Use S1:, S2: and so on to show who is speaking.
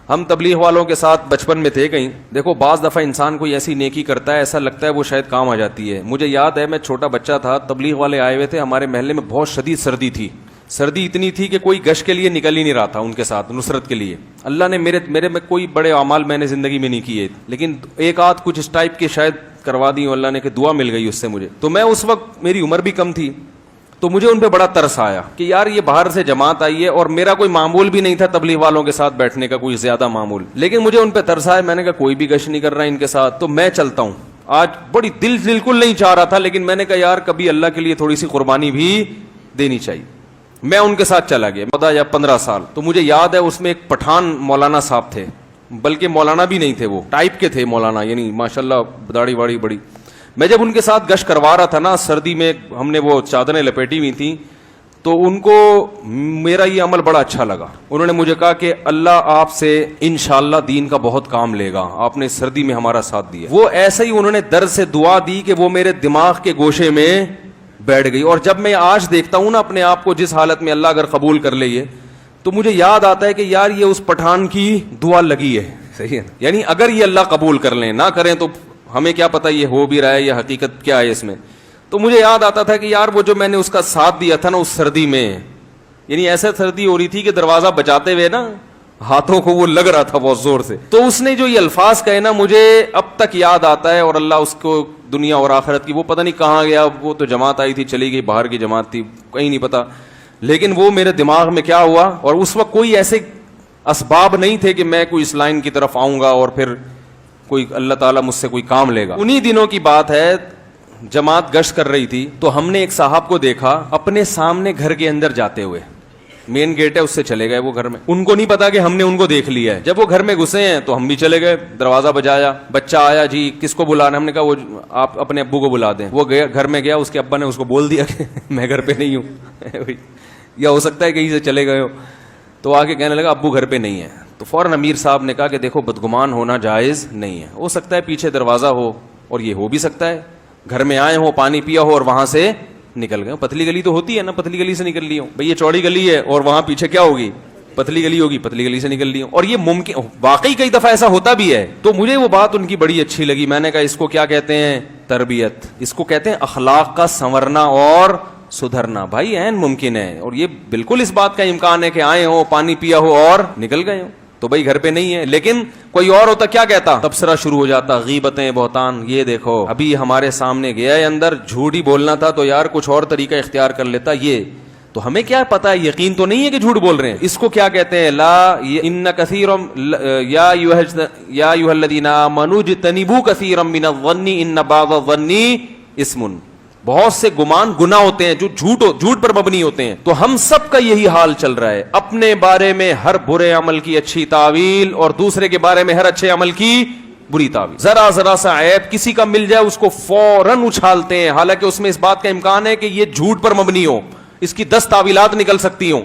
S1: ہم تبلیغ والوں کے ساتھ بچپن میں تھے کہیں. دیکھو بعض دفعہ انسان کوئی ایسی نیکی کرتا ہے ایسا لگتا ہے وہ شاید کام آ جاتی ہے. مجھے یاد ہے میں چھوٹا بچہ تھا, تبلیغ والے آئے ہوئے تھے ہمارے محلے میں, بہت شدید سردی تھی. سردی اتنی تھی کہ کوئی گشت کے لیے نکل ہی نہیں رہا تھا ان کے ساتھ نصرت کے لیے. اللہ نے میرے میں کوئی بڑے اعمال میں نے زندگی میں نہیں کیے, لیکن ایک آدھ کچھ اس ٹائپ کے شاید کروا دی اللہ نے کہ دعا مل گئی اس سے مجھے. تو میں اس وقت میری عمر بھی کم تھی تو مجھے ان پہ بڑا ترس آیا کہ یار یہ باہر سے جماعت آئی ہے اور میرا کوئی معمول بھی نہیں تھا تبلیغ والوں کے ساتھ بیٹھنے کا کوئی زیادہ معمول, لیکن مجھے ان پہ ترس آیا. میں نے کہا کوئی بھی گشت نہیں کر رہا ان کے ساتھ تو میں چلتا ہوں. آج بڑی دل بالکل نہیں چاہ رہا تھا لیکن میں نے کہا یار کبھی اللہ کے لیے تھوڑی سی قربانی بھی دینی چاہیے. میں ان کے ساتھ چلا گیا 14 یا 15 سال. تو مجھے یاد ہے اس میں ایک پٹھان مولانا صاحب تھے, بلکہ مولانا بھی نہیں تھے, وہ ٹائپ کے تھے مولانا, یعنی ماشاءاللہ داڑھی واڑی بڑی. میں جب ان کے ساتھ گشت کروا رہا تھا نا, سردی میں ہم نے وہ چادریں لپیٹی ہوئی تھیں, تو ان کو میرا یہ عمل بڑا اچھا لگا. انہوں نے مجھے کہا کہ اللہ آپ سے انشاءاللہ دین کا بہت کام لے گا, آپ نے سردی میں ہمارا ساتھ دیا. وہ ایسے ہی انہوں نے درد سے دعا دی کہ وہ میرے دماغ کے گوشے میں بیٹھ گئی. اور جب میں آج دیکھتا ہوں نا اپنے آپ کو جس حالت میں, اللہ اگر قبول کر لے یہ, تو مجھے یاد آتا ہے کہ یار یہ اس پٹھان کی دعا لگی ہے. صحیح ہے, یعنی اگر یہ اللہ قبول کر لیں, نہ کریں تو ہمیں کیا پتہ یہ ہو بھی رہا ہے یا حقیقت کیا ہے اس میں. تو مجھے یاد آتا تھا کہ یار وہ جو میں نے اس کا ساتھ دیا تھا نا اس سردی میں, یعنی ایسا سردی ہو رہی تھی کہ دروازہ بچاتے ہوئے نا ہاتھوں کو وہ لگ رہا تھا بہت زور سے. تو اس نے جو یہ الفاظ کہے نا مجھے اب تک یاد آتا ہے, اور اللہ اس کو دنیا اور آخرت کی, وہ پتہ نہیں کہاں گیا, وہ تو جماعت آئی تھی چلی گئی, باہر کی جماعت تھی کہیں نہیں پتا, لیکن وہ میرے دماغ میں کیا ہوا. اور اس وقت کوئی ایسے اسباب نہیں تھے کہ میں کوئی اس لائن کی طرف آؤں گا اور پھر کوئی اللہ تعالیٰ مجھ سے کوئی کام لے گا. انہی دنوں کی بات ہے, جماعت گشت کر رہی تھی تو ہم نے ایک صاحب کو دیکھا اپنے سامنے گھر کے اندر جاتے ہوئے. مین گیٹ ہے اس سے چلے گئے وہ گھر میں, ان کو نہیں پتا کہ ہم نے ان کو دیکھ لیا ہے. جب وہ گھر میں گھسے ہیں تو ہم بھی چلے گئے, دروازہ بجایا, بچہ آیا, جی کس کو بلانا, ہم نے کہا وہ آپ اپنے ابو کو بلا دیں. وہ گیا گھر میں گیا, اس کے ابا نے اس کو بول دیا کہ میں گھر پہ نہیں ہوں یا ہو سکتا ہے کہیں سے چلے گئے ہو. تو آ کے کہنے لگا ابو گھر پہ نہیں ہے. تو فوراً امیر صاحب نے کہا کہ دیکھو بدگمان ہونا جائز نہیں ہے, ہو سکتا ہے پیچھے دروازہ ہو, اور یہ ہو بھی سکتا ہے گھر میں آئے ہو, پانی پیا ہو اور وہاں سے نکل گئے. پتلی گلی تو ہوتی ہے نا, پتلی گلی سے نکل لی ہوں. بھئی یہ چوڑی گلی ہے اور وہاں پیچھے کیا ہوگی, پتلی گلی ہوگی, پتلی گلی سے نکل لی ہوں. اور یہ ممکن واقعی کئی دفعہ ایسا ہوتا بھی ہے. تو مجھے وہ بات ان کی بڑی اچھی لگی. میں نے کہا اس کو کیا کہتے ہیں, تربیت, اس کو کہتے ہیں اخلاق کا سنورنا اور سدھرنا. بھائی عین ممکن ہے, اور یہ بالکل اس بات کا امکان ہے کہ آئے ہو, پانی پیا ہو اور نکل گئے ہو. تو بھائی گھر پہ نہیں ہے, لیکن کوئی اور ہوتا کیا کہتا, تبصرہ شروع ہو جاتا, غیبتیں, بہتان, یہ دیکھو ابھی ہمارے سامنے گیا ہے اندر, جھوٹ ہی بولنا تھا تو یار کچھ اور طریقہ اختیار کر لیتا. یہ تو ہمیں کیا پتا ہے, یقین تو نہیں ہے کہ جھوٹ بول رہے ہیں. اس کو کیا کہتے ہیں, لا ان کثیر یا ایھا الذین آمنوا اجتنبوا کثیرا من الظن ان بعض الظن اسم. بہت سے گمان گناہ ہوتے ہیں جو جھوٹ پر مبنی ہوتے ہیں. تو ہم سب کا یہی حال چل رہا ہے, اپنے بارے میں ہر برے عمل کی اچھی تعویل اور دوسرے کے بارے میں ہر اچھے عمل کی بری تعویل. ذرا سا عیب کسی کا مل جائے اس کو فوراً اچھالتے ہیں, حالانکہ اس میں اس بات کا امکان ہے کہ یہ جھوٹ پر مبنی ہو, اس کی 10 تعویلات نکل سکتی ہوں.